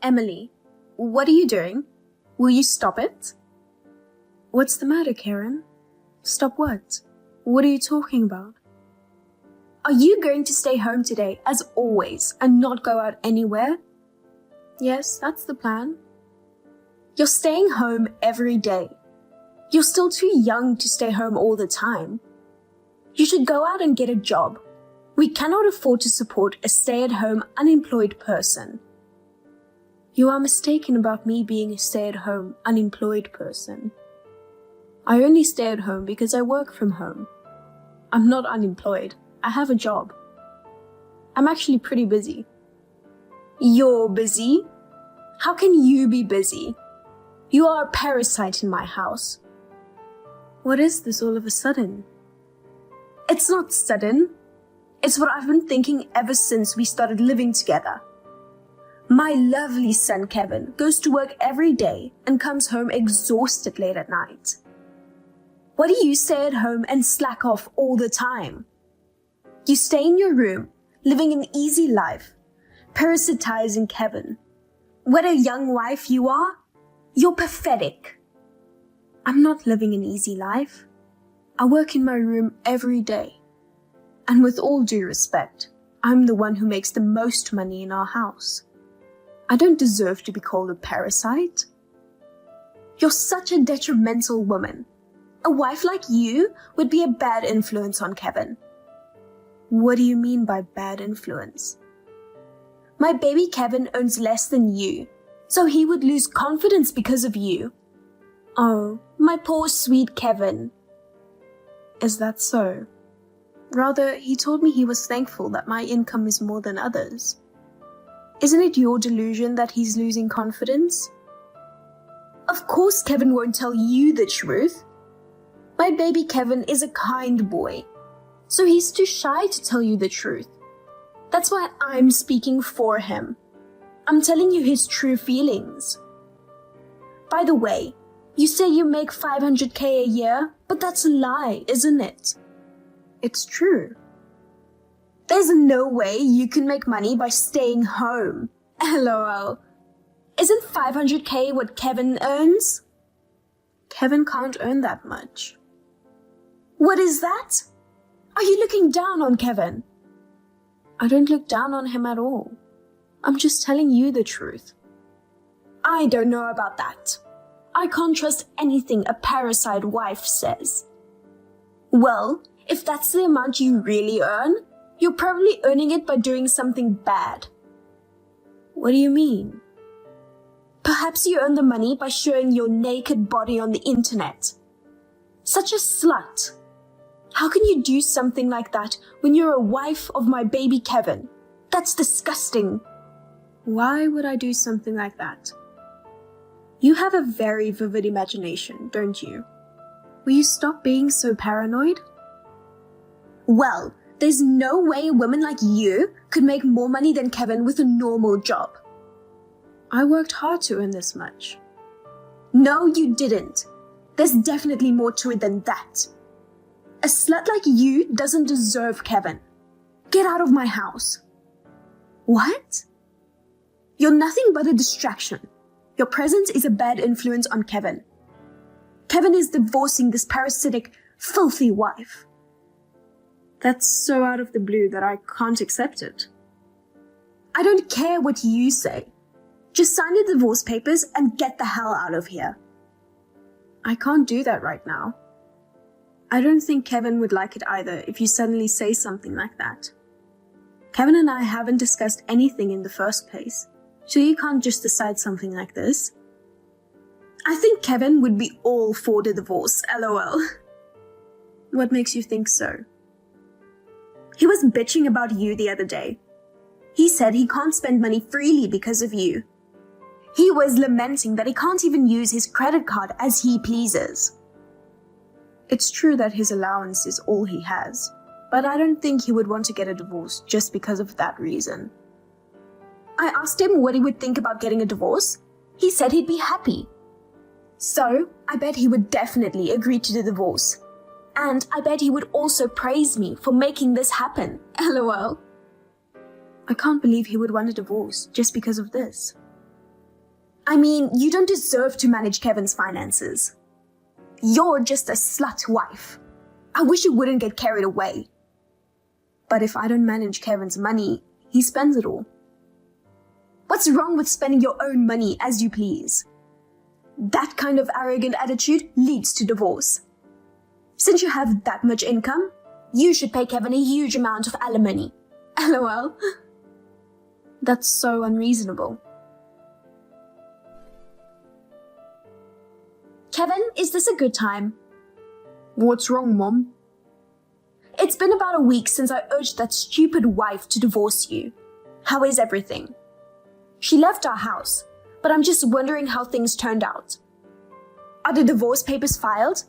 Emily, what are you doing? Will you stop it? What's the matter, Karen? Stop what? What are you talking about? Are you going to stay home today, as always, and not go out anywhere? Yes, that's the plan. You're staying home every day. You're still too young to stay home all the time. You should go out and get a job. We cannot afford to support a stay-at-home unemployed person. You are mistaken about me being a stay-at-home unemployed person. I only stay at home because I work from home. I'm not unemployed. I have a job. I'm actually pretty busy. You're busy? How can you be busy? You are a parasite in my house. What is this all of a sudden? It's not sudden. It's what I've been thinking ever since we started living together. My lovely son Kevin goes to work every day and comes home exhausted late at night. Why do you stay at home and slack off all the time? You stay in your room, living an easy life, parasitizing Kevin. What a young wife you are! You're pathetic. I'm not living an easy life. I work in my room every day. And with all due respect, I'm the one who makes the most money in our house. I don't deserve to be called a parasite. You're such a detrimental woman. A wife like you would be a bad influence on Kevin. What do you mean by bad influence? My baby Kevin earns less than you, so he would lose confidence because of you. Oh, my poor sweet Kevin. Is that so? Rather, he told me he was thankful that my income is more than others. Isn't it your delusion that he's losing confidence? Of course Kevin won't tell you the truth. My baby Kevin is a kind boy, so he's too shy to tell you the truth. That's why I'm speaking for him. I'm telling you his true feelings. By the way, you say you make $500K a year, but that's a lie, isn't it? It's true. There's no way you can make money by staying home. LOL. Isn't $500K what Kevin earns? Kevin can't earn that much. What is that? Are you looking down on Kevin? I don't look down on him at all. I'm just telling you the truth. I don't know about that. I can't trust anything a parasite wife says. Well, if that's the amount you really earn, you're probably earning it by doing something bad. What do you mean? Perhaps you earn the money by showing your naked body on the internet. Such a slut. How can you do something like that when you're a wife of my baby Kevin? That's disgusting. Why would I do something like that? You have a very vivid imagination, don't you? Will you stop being so paranoid? Well, there's no way a woman like you could make more money than Kevin with a normal job. I worked hard to earn this much. No, you didn't. There's definitely more to it than that. A slut like you doesn't deserve Kevin. Get out of my house. What? You're nothing but a distraction. Your presence is a bad influence on Kevin. Kevin is divorcing this parasitic, filthy wife. That's so out of the blue that I can't accept it. I don't care what you say. Just sign the divorce papers and get the hell out of here. I can't do that right now. I don't think Kevin would like it either if you suddenly say something like that. Kevin and I haven't discussed anything in the first place, so you can't just decide something like this. I think Kevin would be all for the divorce, LOL. What makes you think so? He was bitching about you the other day. He said he can't spend money freely because of you. He was lamenting that he can't even use his credit card as he pleases. It's true that his allowance is all he has, but I don't think he would want to get a divorce just because of that reason. I asked him what he would think about getting a divorce. He said he'd be happy. So, I bet he would definitely agree to the divorce. And I bet he would also praise me for making this happen, LOL. I can't believe he would want a divorce just because of this. I mean, you don't deserve to manage Kevin's finances. You're just a slut wife. I wish you wouldn't get carried away. But if I don't manage Kevin's money, he spends it all. What's wrong with spending your own money as you please? That kind of arrogant attitude leads to divorce. Since you have that much income, you should pay Kevin a huge amount of alimony. LOL. That's so unreasonable. Kevin, is this a good time? What's wrong, Mom? It's been about a week since I urged that stupid wife to divorce you. How is everything? She left our house, but I'm just wondering how things turned out. Are the divorce papers filed?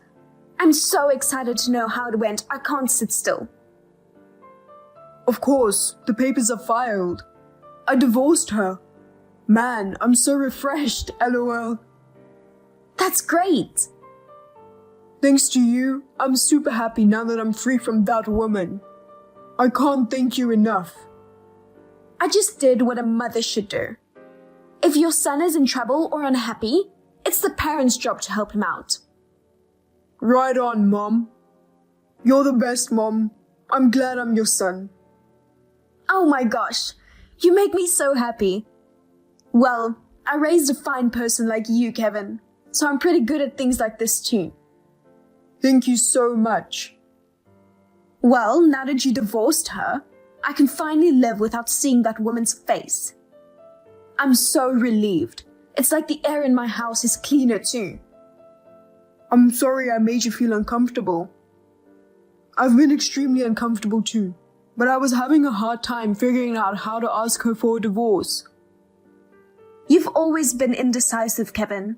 I'm so excited to know how it went, I can't sit still. Of course, the papers are filed. I divorced her. Man, I'm so refreshed, LOL. That's great. Thanks to you, I'm super happy now that I'm free from that woman. I can't thank you enough. I just did what a mother should do. If your son is in trouble or unhappy, it's the parent's job to help him out. Right on, Mom. You're the best, Mom. I'm glad I'm your son. Oh my gosh, you make me so happy. Well, I raised a fine person like you, Kevin, so I'm pretty good at things like this too. Thank you so much. Well, now that you divorced her, I can finally live without seeing that woman's face. I'm so relieved. It's like the air in my house is cleaner too. I'm sorry I made you feel uncomfortable. I've been extremely uncomfortable too, but I was having a hard time figuring out how to ask her for a divorce. You've always been indecisive, Kevin.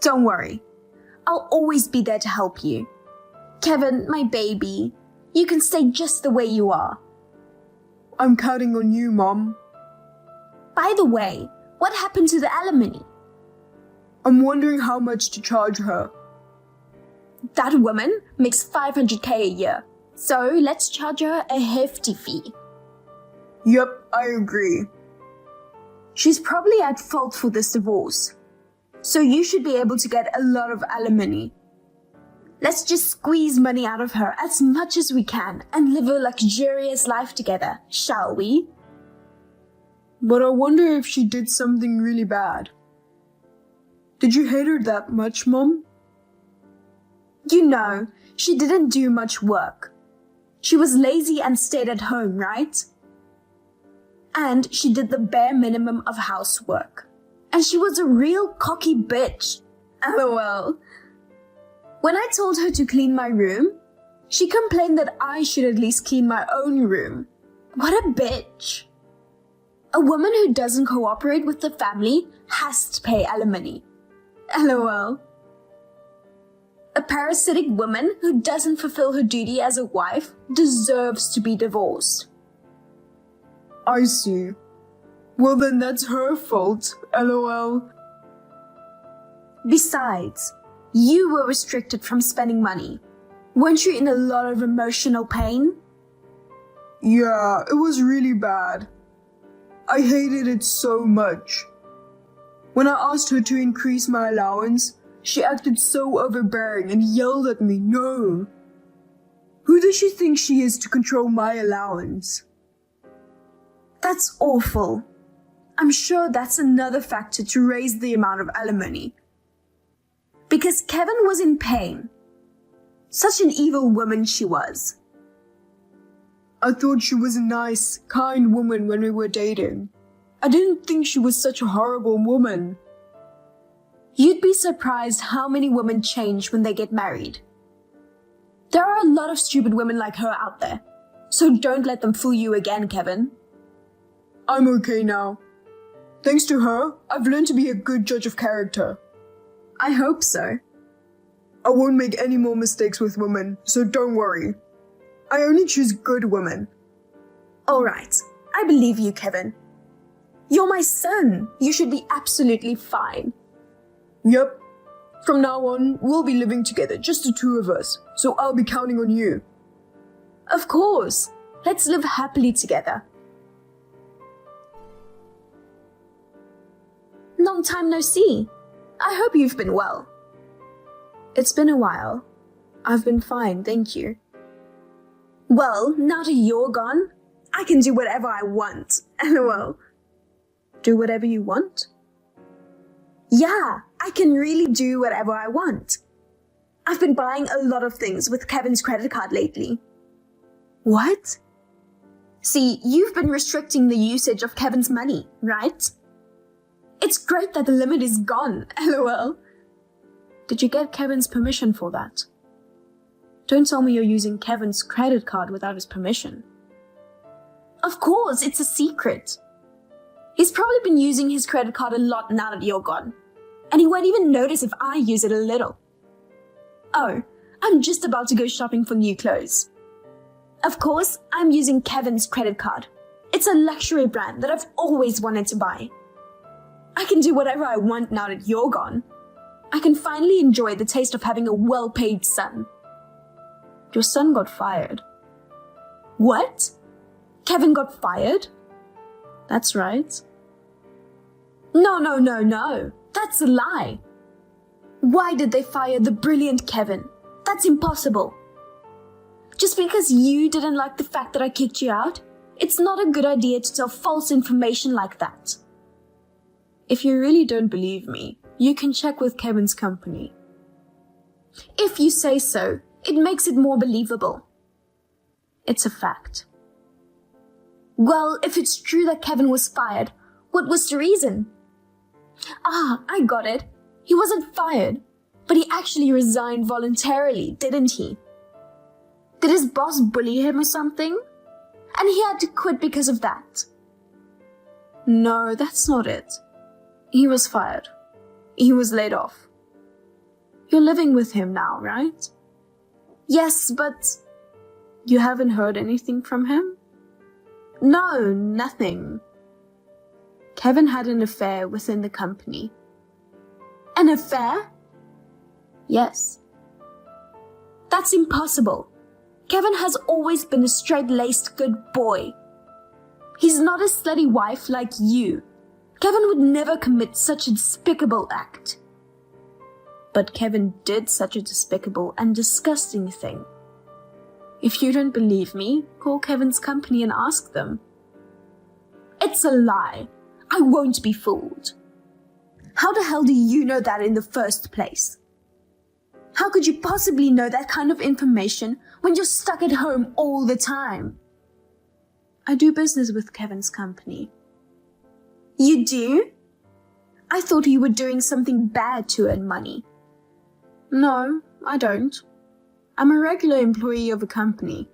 Don't worry. I'll always be there to help you. Kevin, my baby, you can stay just the way you are. I'm counting on you, Mom. By the way, what happened to the alimony? I'm wondering how much to charge her. That woman makes $500K a year, so let's charge her a hefty fee. Yep, I agree. She's probably at fault for this divorce, so you should be able to get a lot of alimony. Let's just squeeze money out of her as much as we can and live a luxurious life together, shall we? But I wonder if she did something really bad. Did you hate her that much, Mom? You know, she didn't do much work. She was lazy and stayed at home, right? And she did the bare minimum of housework. And she was a real cocky bitch. LOL. When I told her to clean my room, she complained that I should at least clean my own room. What a bitch. A woman who doesn't cooperate with the family has to pay alimony. LOL. A parasitic woman who doesn't fulfill her duty as a wife deserves to be divorced. I see. Well then that's her fault, LOL. Besides, you were restricted from spending money. Weren't you in a lot of emotional pain? Yeah, it was really bad. I hated it so much. When I asked her to increase my allowance, she acted so overbearing and yelled at me, no. Who does she think she is to control my allowance? That's awful. I'm sure that's another factor to raise the amount of alimony. Because Kevin was in pain. Such an evil woman she was. I thought she was a nice, kind woman when we were dating. I didn't think she was such a horrible woman. You'd be surprised how many women change when they get married. There are a lot of stupid women like her out there, so don't let them fool you again, Kevin. I'm okay now. Thanks to her, I've learned to be a good judge of character. I hope so. I won't make any more mistakes with women, so don't worry. I only choose good women. All right, I believe you, Kevin. You're my son. You should be absolutely fine. Yep. From now on, we'll be living together, just the two of us, so I'll be counting on you. Of course. Let's live happily together. Long time no see. I hope you've been well. It's been a while. I've been fine, thank you. Well, now that you're gone, I can do whatever I want. LOL. Do whatever you want? Yeah, I can really do whatever I want. I've been buying a lot of things with Kevin's credit card lately. What? See, you've been restricting the usage of Kevin's money, right? It's great that the limit is gone, LOL. Did you get Kevin's permission for that? Don't tell me you're using Kevin's credit card without his permission. Of course, it's a secret. He's probably been using his credit card a lot now that you're gone. And he won't even notice if I use it a little. Oh, I'm just about to go shopping for new clothes. Of course, I'm using Kevin's credit card. It's a luxury brand that I've always wanted to buy. I can do whatever I want now that you're gone. I can finally enjoy the taste of having a well-paid son. Your son got fired. What? Kevin got fired? That's right. No. That's a lie. Why did they fire the brilliant Kevin? That's impossible. Just because you didn't like the fact that I kicked you out, it's not a good idea to tell false information like that. If you really don't believe me, you can check with Kevin's company. If you say so, it makes it more believable. It's a fact. Well, if it's true that Kevin was fired, what was the reason? Ah, I got it. He wasn't fired, but he actually resigned voluntarily, didn't he? Did his boss bully him or something? And he had to quit because of that? No, that's not it. He was fired. He was laid off. You're living with him now, right? Yes, but you haven't heard anything from him? No, nothing. Kevin had an affair within the company. An affair? Yes. That's impossible. Kevin has always been a straight-laced good boy. He's not a slutty wife like you. Kevin would never commit such a despicable act. But Kevin did such a despicable and disgusting thing. If you don't believe me, call Kevin's company and ask them. It's a lie. I won't be fooled. How the hell do you know that in the first place? How could you possibly know that kind of information when you're stuck at home all the time? I do business with Kevin's company. You do? I thought you were doing something bad to earn money. No, I don't. I'm a regular employee of a company.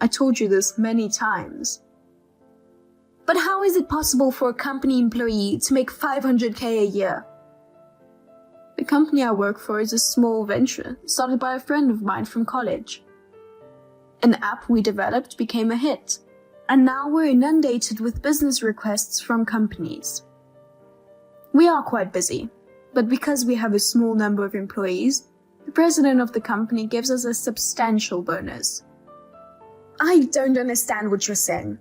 I told you this many times. But how is it possible for a company employee to make $500K a year? The company I work for is a small venture started by a friend of mine from college. An app we developed became a hit, and now we're inundated with business requests from companies. We are quite busy, but because we have a small number of employees, the president of the company gives us a substantial bonus. I don't understand what you're saying,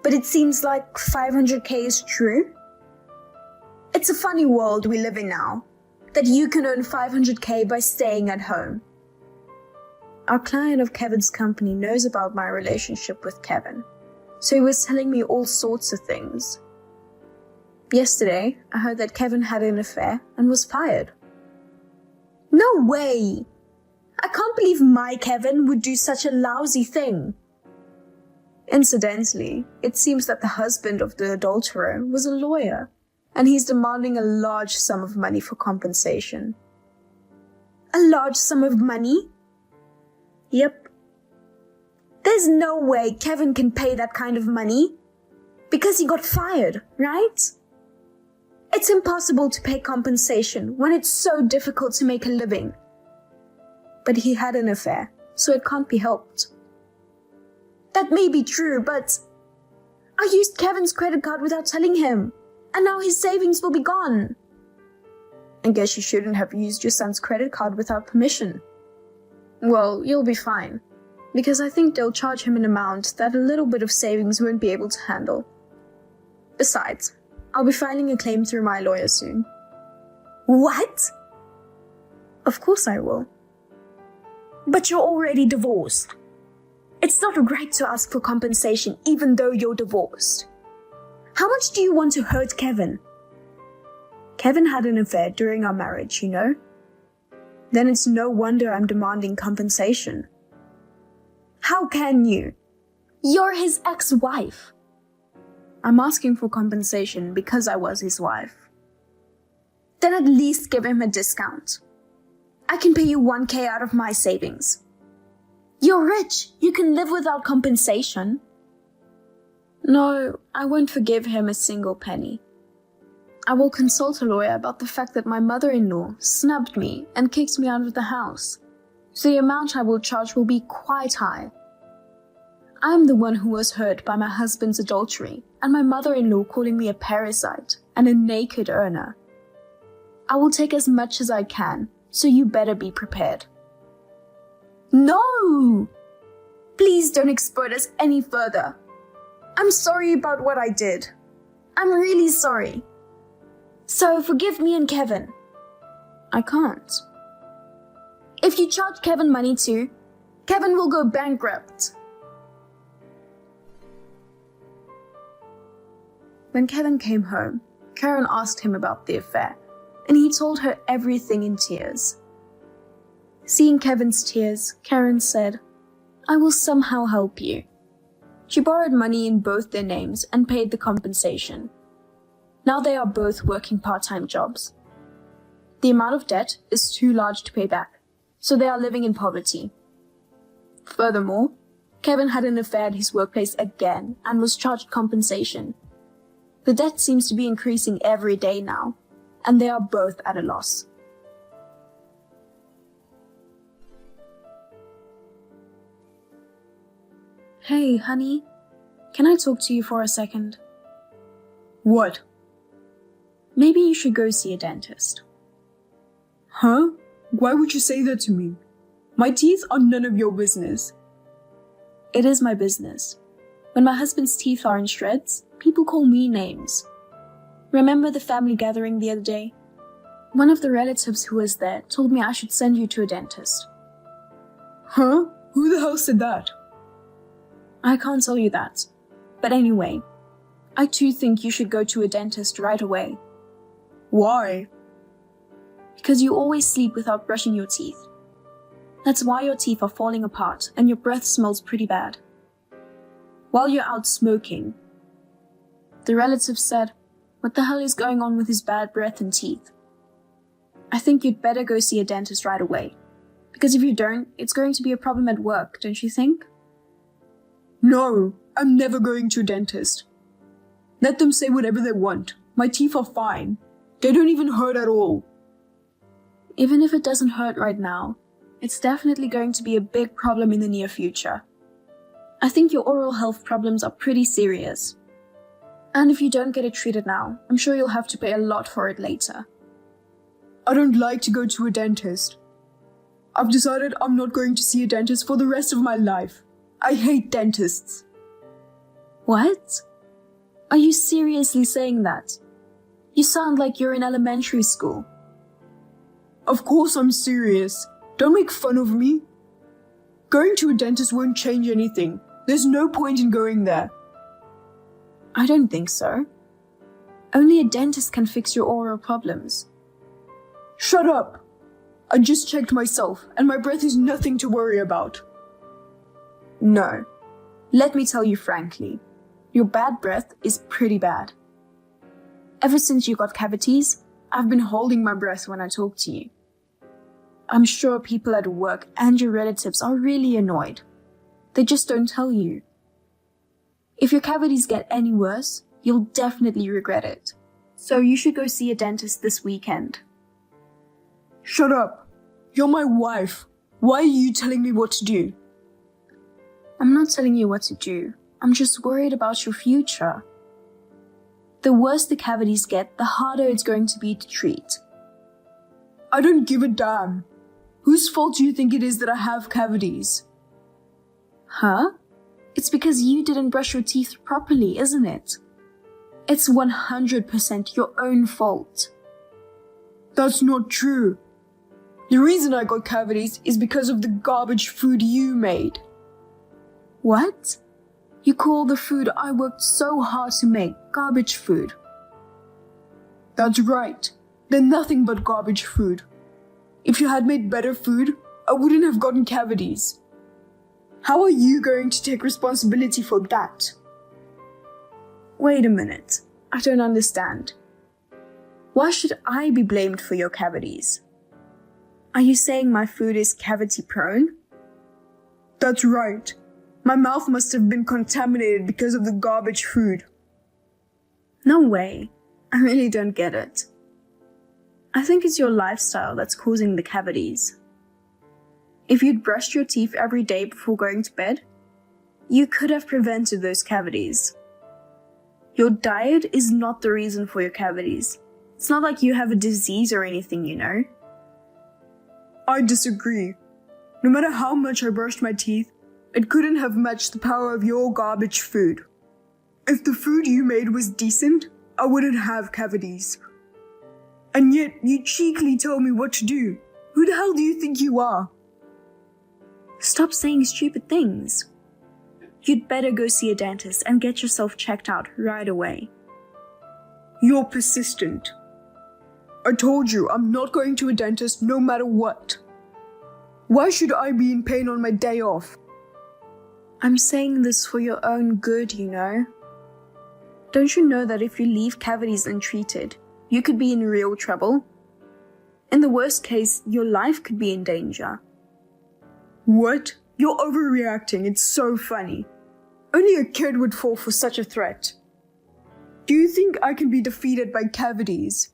but it seems like 500K is true. It's a funny world we live in now, that you can earn 500K by staying at home. Our client of Kevin's company knows about my relationship with Kevin, so he was telling me all sorts of things. Yesterday, I heard that Kevin had an affair and was fired. No way! I can't believe my Kevin would do such a lousy thing. Incidentally, it seems that the husband of the adulterer was a lawyer, and he's demanding a large sum of money for compensation. A large sum of money? Yep. There's no way Kevin can pay that kind of money, because he got fired, right? It's impossible to pay compensation when it's so difficult to make a living. But he had an affair, so it can't be helped. That may be true, but I used Kevin's credit card without telling him, and now his savings will be gone. I guess you shouldn't have used your son's credit card without permission. Well, you'll be fine, because I think they'll charge him an amount that a little bit of savings won't be able to handle. Besides, I'll be filing a claim through my lawyer soon. What? Of course I will. But you're already divorced. It's not right to ask for compensation even though you're divorced. How much do you want to hurt Kevin? Kevin had an affair during our marriage, you know? Then it's no wonder I'm demanding compensation. How can you? You're his ex-wife. I'm asking for compensation because I was his wife. Then at least give him a discount. I can pay you 1K out of my savings. You're rich. You can live without compensation. No, I won't forgive him a single penny. I will consult a lawyer about the fact that my mother-in-law snubbed me and kicked me out of the house. So the amount I will charge will be quite high. I am the one who was hurt by my husband's adultery and my mother-in-law calling me a parasite and a naked earner. I will take as much as I can, so you better be prepared. No! Please don't exploit us any further. I'm sorry about what I did. I'm really sorry. So forgive me and Kevin. I can't. If you charge Kevin money too, Kevin will go bankrupt. When Kevin came home, Karen asked him about the affair, and he told her everything in tears. Seeing Kevin's tears, Karen said, "I will somehow help you." She borrowed money in both their names and paid the compensation. Now they are both working part-time jobs. The amount of debt is too large to pay back, so they are living in poverty. Furthermore, Kevin had an affair at his workplace again and was charged compensation. The debt seems to be increasing every day now, and they are both at a loss. Hey, honey, can I talk to you for a second? What? Maybe you should go see a dentist. Huh? Why would you say that to me? My teeth are none of your business. It is my business. When my husband's teeth are in shreds, people call me names. Remember the family gathering the other day? One of the relatives who was there told me I should send you to a dentist. Huh? Who the hell said that? I can't tell you that. But anyway, I too think you should go to a dentist right away. Why? Because you always sleep without brushing your teeth. That's why your teeth are falling apart and your breath smells pretty bad. While you're out smoking, the relative said, "What the hell is going on with his bad breath and teeth?" I think you'd better go see a dentist right away. Because if you don't, it's going to be a problem at work, don't you think? No, I'm never going to a dentist. Let them say whatever they want. My teeth are fine. They don't even hurt at all. Even if it doesn't hurt right now, it's definitely going to be a big problem in the near future. I think your oral health problems are pretty serious. And if you don't get it treated now, I'm sure you'll have to pay a lot for it later. I don't like to go to a dentist. I've decided I'm not going to see a dentist for the rest of my life. I hate dentists. What? Are you seriously saying that? You sound like you're in elementary school. Of course I'm serious. Don't make fun of me. Going to a dentist won't change anything. There's no point in going there. I don't think so. Only a dentist can fix your oral problems. Shut up! I just checked myself, and my breath is nothing to worry about. No. Let me tell you frankly, your bad breath is pretty bad. Ever since you got cavities, I've been holding my breath when I talk to you. I'm sure people at work and your relatives are really annoyed. They just don't tell you. If your cavities get any worse, you'll definitely regret it. So you should go see a dentist this weekend. Shut up. You're my wife. Why are you telling me what to do? I'm not telling you what to do. I'm just worried about your future. The worse the cavities get, the harder it's going to be to treat. I don't give a damn. Whose fault do you think it is that I have cavities? Huh? It's because you didn't brush your teeth properly, isn't it? It's 100% your own fault. That's not true. The reason I got cavities is because of the garbage food you made. What? You call the food I worked so hard to make garbage food? That's right. They're nothing but garbage food. If you had made better food, I wouldn't have gotten cavities. How are you going to take responsibility for that? Wait a minute. I don't understand. Why should I be blamed for your cavities? Are you saying my food is cavity prone? That's right. My mouth must have been contaminated because of the garbage food. No way. I really don't get it. I think it's your lifestyle that's causing the cavities. If you'd brushed your teeth every day before going to bed, you could have prevented those cavities. Your diet is not the reason for your cavities. It's not like you have a disease or anything, you know. I disagree. No matter how much I brushed my teeth, it couldn't have matched the power of your garbage food. If the food you made was decent, I wouldn't have cavities. And yet, you cheekily told me what to do. Who the hell do you think you are? Stop saying stupid things. You'd better go see a dentist and get yourself checked out right away. You're persistent. I told you I'm not going to a dentist no matter what. Why should I be in pain on my day off? I'm saying this for your own good, you know. Don't you know that if you leave cavities untreated, you could be in real trouble? In the worst case, your life could be in danger. What? You're overreacting. It's so funny. Only a kid would fall for such a threat. Do you think I can be defeated by cavities?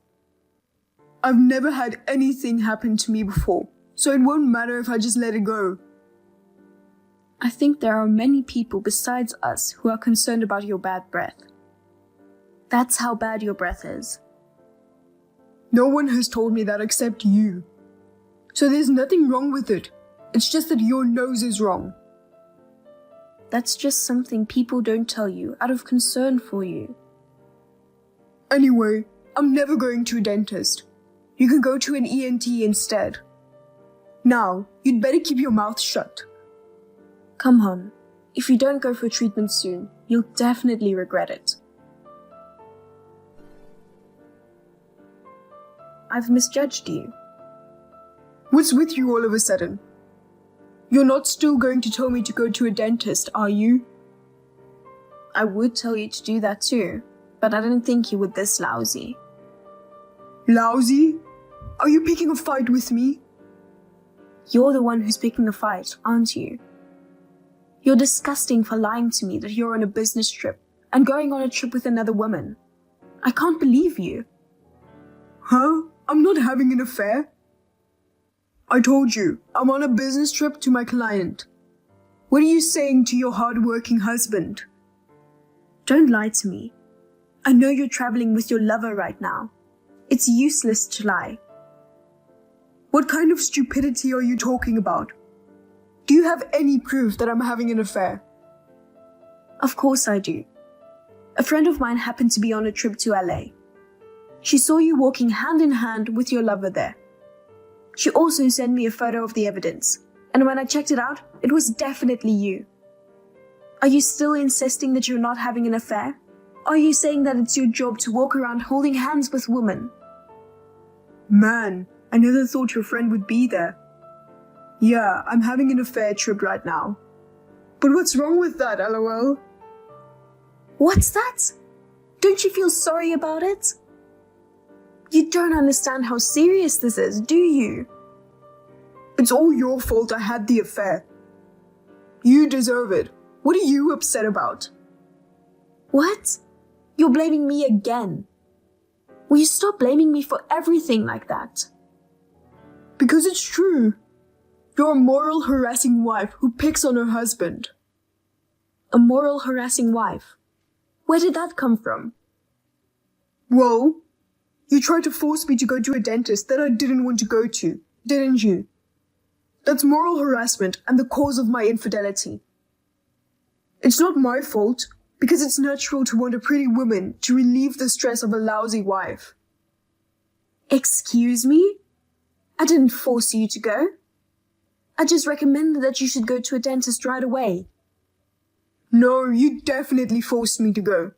I've never had anything happen to me before, so it won't matter if I just let it go. I think there are many people besides us who are concerned about your bad breath. That's how bad your breath is. No one has told me that except you. So there's nothing wrong with it. It's just that your nose is wrong. That's just something people don't tell you out of concern for you. Anyway, I'm never going to a dentist. You can go to an ENT instead. Now, you'd better keep your mouth shut. Come on. If you don't go for treatment soon, you'll definitely regret it. I've misjudged you. What's with you all of a sudden? You're not still going to tell me to go to a dentist, are you? I would tell you to do that too, but I didn't think you were this lousy. Lousy? Are you picking a fight with me? You're the one who's picking a fight, aren't you? You're disgusting for lying to me that you're on a business trip and going on a trip with another woman. I can't believe you. Huh? I'm not having an affair. I told you, I'm on a business trip to my client. What are you saying to your hard-working husband? Don't lie to me. I know you're traveling with your lover right now. It's useless to lie. What kind of stupidity are you talking about? Do you have any proof that I'm having an affair? Of course I do. A friend of mine happened to be on a trip to LA. She saw you walking hand in hand with your lover there. She also sent me a photo of the evidence, and when I checked it out, it was definitely you. Are you still insisting that you're not having an affair? Are you saying that it's your job to walk around holding hands with women? Man, I never thought your friend would be there. Yeah, I'm having an affair trip right now. But what's wrong with that, LOL? What's that? Don't you feel sorry about it? You don't understand how serious this is, do you? It's all your fault I had the affair. You deserve it. What are you upset about? What? You're blaming me again. Will you stop blaming me for everything like that? Because it's true. You're a moral harassing wife who picks on her husband. A moral harassing wife? Where did that come from? Well, you tried to force me to go to a dentist that I didn't want to go to, didn't you? That's moral harassment and the cause of my infidelity. It's not my fault, because it's natural to want a pretty woman to relieve the stress of a lousy wife. Excuse me? I didn't force you to go. I just recommended that you should go to a dentist right away. No, you definitely forced me to go.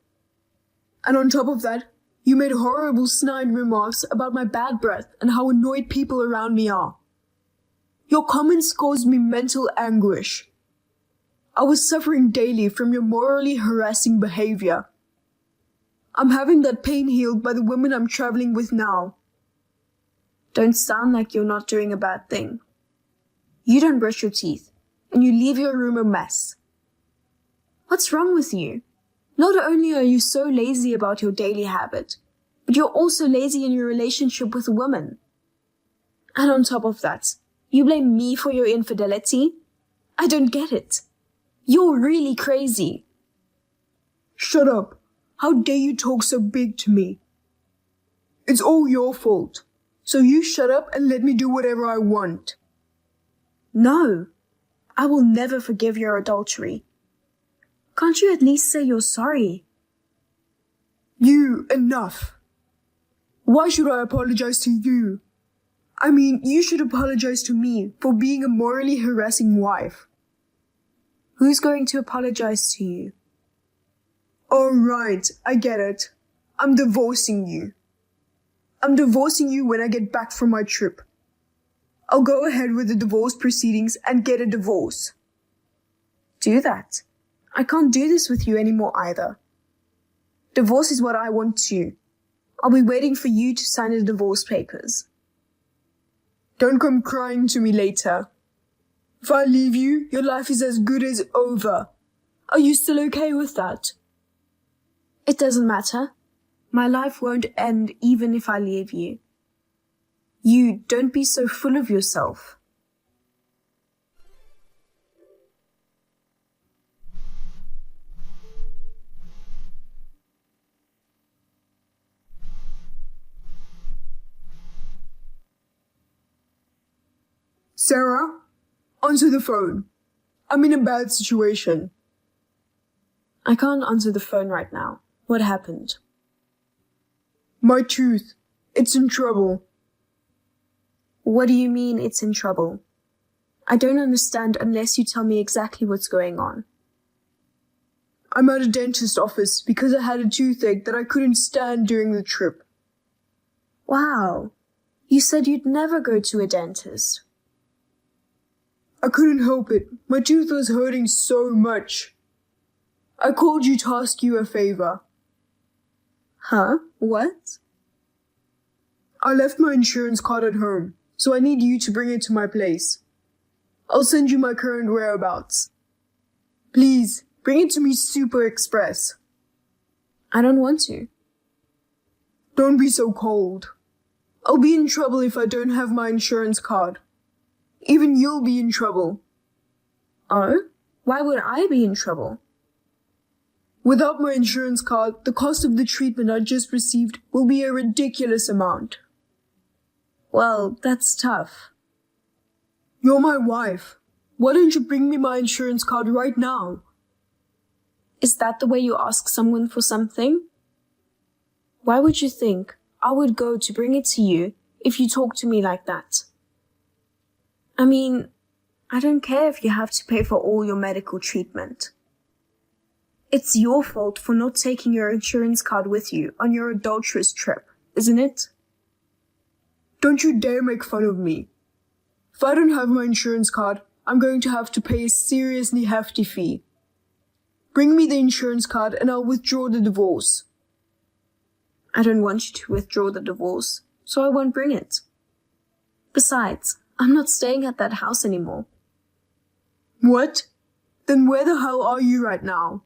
And on top of that, you made horrible snide remarks about my bad breath and how annoyed people around me are. Your comments caused me mental anguish. I was suffering daily from your morally harassing behavior. I'm having that pain healed by the women I'm traveling with now. Don't sound like you're not doing a bad thing. You don't brush your teeth, and you leave your room a mess. What's wrong with you? Not only are you so lazy about your daily habit, but you're also lazy in your relationship with a woman. And on top of that, you blame me for your infidelity? I don't get it. You're really crazy. Shut up. How dare you talk so big to me? It's all your fault. So you shut up and let me do whatever I want. No, I will never forgive your adultery. Can't you at least say you're sorry? Enough. Why should I apologize to you? I mean, you should apologize to me for being a morally harassing wife. Who's going to apologize to you? All right, I get it. I'm divorcing you. I'm divorcing you when I get back from my trip. I'll go ahead with the divorce proceedings and get a divorce. Do that. I can't do this with you anymore either. Divorce is what I want too. I'll be waiting for you to sign the divorce papers. Don't come crying to me later. If I leave you, your life is as good as over. Are you still okay with that? It doesn't matter. My life won't end even if I leave you. You don't be so full of yourself. Sarah, answer the phone. I'm in a bad situation. I can't answer the phone right now. What happened? My tooth. It's in trouble. What do you mean it's in trouble? I don't understand unless you tell me exactly what's going on. I'm at a dentist office because I had a toothache that I couldn't stand during the trip. Wow. You said you'd never go to a dentist. I couldn't help it. My tooth was hurting so much. I called you to ask you a favor. Huh? What? I left my insurance card at home, so I need you to bring it to my place. I'll send you my current whereabouts. Please, bring it to me super express. I don't want to. Don't be so cold. I'll be in trouble if I don't have my insurance card. Even you'll be in trouble. Oh? Why would I be in trouble? Without my insurance card, the cost of the treatment I just received will be a ridiculous amount. Well, that's tough. You're my wife. Why don't you bring me my insurance card right now? Is that the way you ask someone for something? Why would you think I would go to bring it to you if you talk to me like that? I mean, I don't care if you have to pay for all your medical treatment. It's your fault for not taking your insurance card with you on your adulterous trip, isn't it? Don't you dare make fun of me. If I don't have my insurance card, I'm going to have to pay a seriously hefty fee. Bring me the insurance card and I'll withdraw the divorce. I don't want you to withdraw the divorce, so I won't bring it. Besides, I'm not staying at that house anymore. What? Then where the hell are you right now?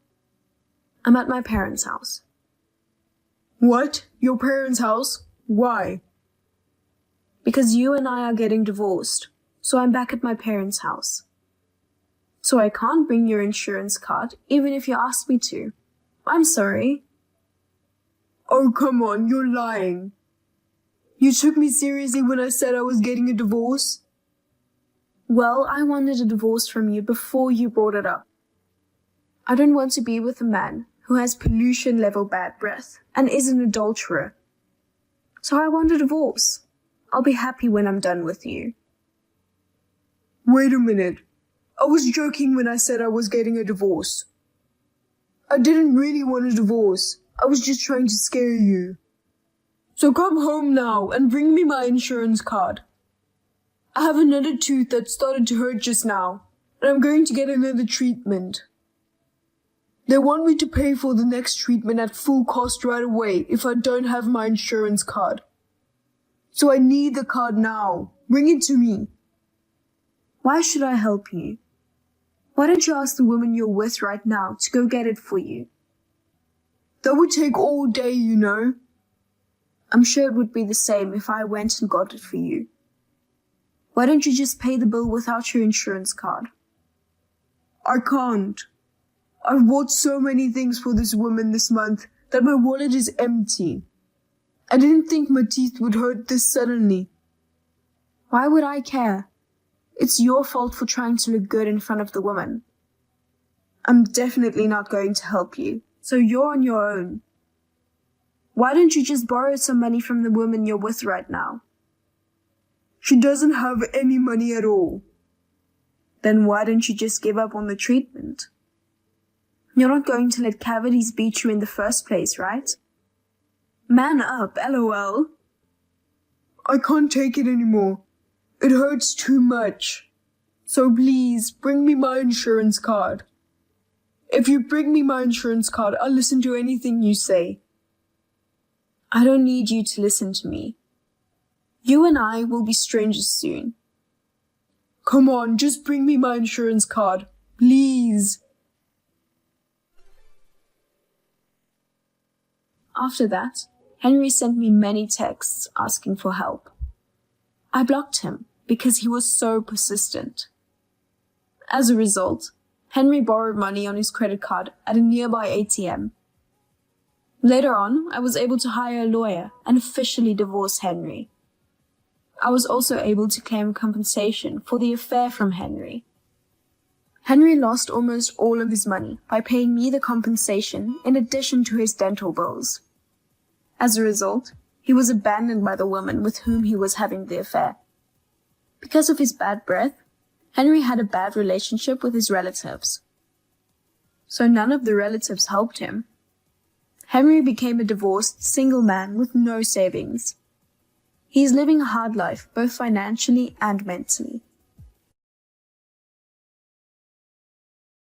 I'm at my parents' house. What? Your parents' house? Why? Because you and I are getting divorced, so I'm back at my parents' house. So I can't bring your insurance card, even if you ask me to. I'm sorry. Oh, come on, you're lying. You took me seriously when I said I was getting a divorce? Well, I wanted a divorce from you before you brought it up. I don't want to be with a man who has pollution level bad breath and is an adulterer. So I want a divorce. I'll be happy when I'm done with you. Wait a minute. I was joking when I said I was getting a divorce. I didn't really want a divorce. I was just trying to scare you. So come home now and bring me my insurance card. I have another tooth that started to hurt just now, and I'm going to get another treatment. They want me to pay for the next treatment at full cost right away if I don't have my insurance card. So I need the card now. Bring it to me. Why should I help you? Why don't you ask the woman you're with right now to go get it for you? That would take all day, you know. I'm sure it would be the same if I went and got it for you. Why don't you just pay the bill without your insurance card? I can't. I've bought so many things for this woman this month that my wallet is empty. I didn't think my teeth would hurt this suddenly. Why would I care? It's your fault for trying to look good in front of the woman. I'm definitely not going to help you, so you're on your own. Why don't you just borrow some money from the woman you're with right now? She doesn't have any money at all. Then why don't you just give up on the treatment? You're not going to let cavities beat you in the first place, right? Man up, LOL. I can't take it anymore. It hurts too much. So please, bring me my insurance card. If you bring me my insurance card, I'll listen to anything you say. I don't need you to listen to me. You and I will be strangers soon. Come on, just bring me my insurance card. Please. After that, Henry sent me many texts asking for help. I blocked him because he was so persistent. As a result, Henry borrowed money on his credit card at a nearby ATM. Later on, I was able to hire a lawyer and officially divorce Henry. I was also able to claim compensation for the affair from Henry. Henry lost almost all of his money by paying me the compensation in addition to his dental bills. As a result, he was abandoned by the woman with whom he was having the affair. Because of his bad breath, Henry had a bad relationship with his relatives. So none of the relatives helped him. Henry became a divorced, single man with no savings. He is living a hard life, both financially and mentally.